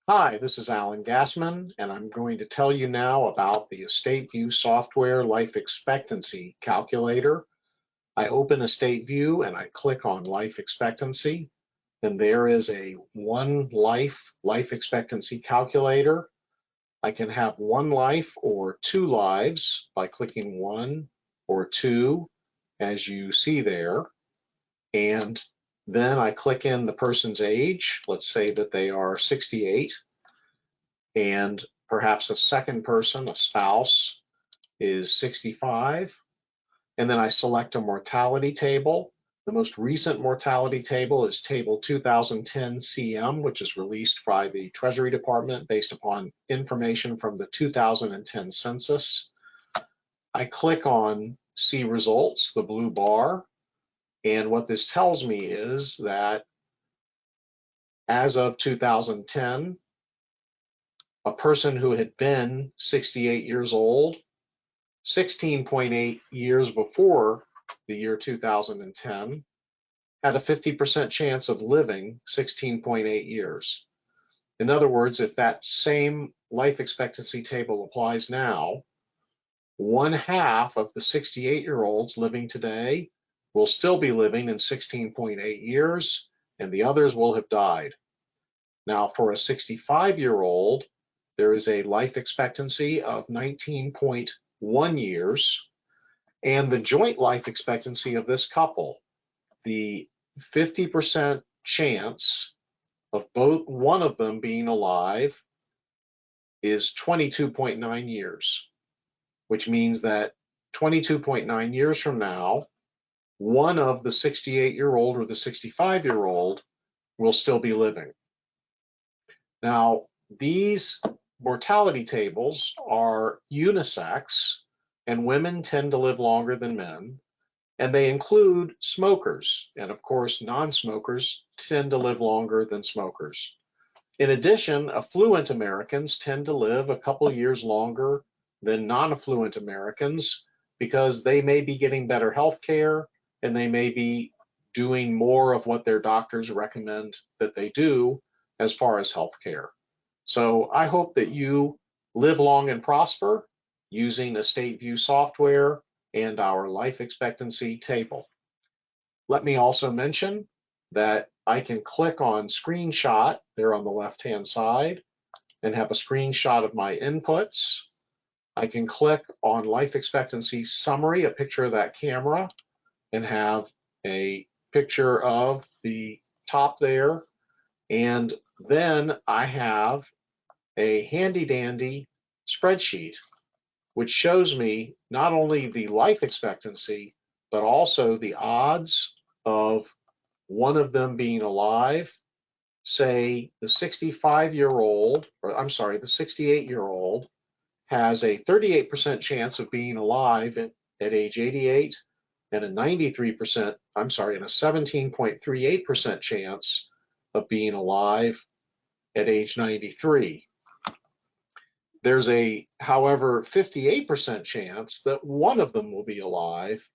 Hi, this is Alan Gassman, and I'm going to tell you now about the EstateView software life expectancy calculator. I open EstateView and I click on life expectancy, and there is a one life expectancy calculator. I can have one life or two lives by clicking one or two, as you see there. And then I click in the person's age. Let's say that they are 68. And perhaps a second person, a spouse, is 65. And then I select a mortality table. The most recent mortality table is table 2010 CM, which is released by the Treasury Department based upon information from the 2010 census. I click on see results, the blue bar, and what this tells me is that as of 2010, a person who had been 68 years old 16.8 years before the year 2010 had a 50% chance of living 16.8 years. In other words, if that same life expectancy table applies now, one half of the 68-year-olds living today will still be living in 16.8 years, and the others will have died. Now, for a 65-year-old, there is a life expectancy of 19.1 years, and the joint life expectancy of this couple, the 50% chance of both one of them being alive is 22.9 years, which means that 22.9 years from now, one of the 68-year-old or the 65-year-old will still be living. Now, these mortality tables are unisex, and women tend to live longer than men, and they include smokers, and of course non-smokers tend to live longer than smokers. In addition, affluent Americans tend to live a couple years longer than non-affluent Americans because they may be getting better health care and they may be doing more of what their doctors recommend that they do as far as health care. So I hope that you live long and prosper using EstateView software and our life expectancy table. Let me also mention that I can click on screenshot there on the left-hand side and have a screenshot of my inputs. I can click on life expectancy summary, a picture of that camera, and have a picture of the top there. And then I have a handy dandy spreadsheet, which shows me not only the life expectancy, but also the odds of one of them being alive. Say the 65-year-old, or I'm sorry, the 68-year-old has a 38% chance of being alive at age 88 and a 93%, I'm sorry, and a 17.38% chance of being alive at age 93. There's a, however, 58% chance that one of them will be alive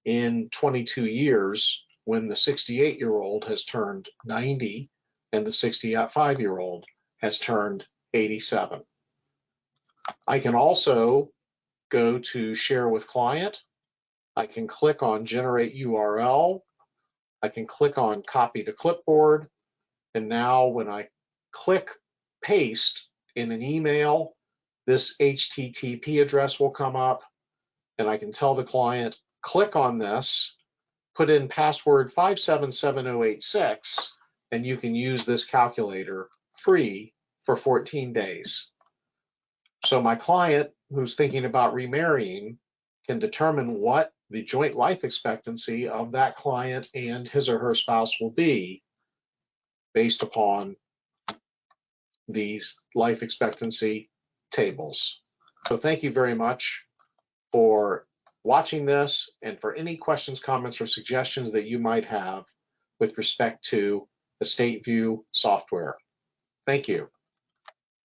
in 22 years when the 68-year-old has turned 90 and the 65-year-old has turned 87. I can also go to share with client. I can click on generate URL. I can click on copy to clipboard. And now when I click paste in an email, this HTTP address will come up, and I can tell the client, click on this, put in password 577086, and you can use this calculator free for 14 days. So my client who's thinking about remarrying can determine what the joint life expectancy of that client and his or her spouse will be based upon these life expectancy tables. So thank you very much for watching this and for any questions, comments, or suggestions that you might have with respect to EstateView software. Thank you.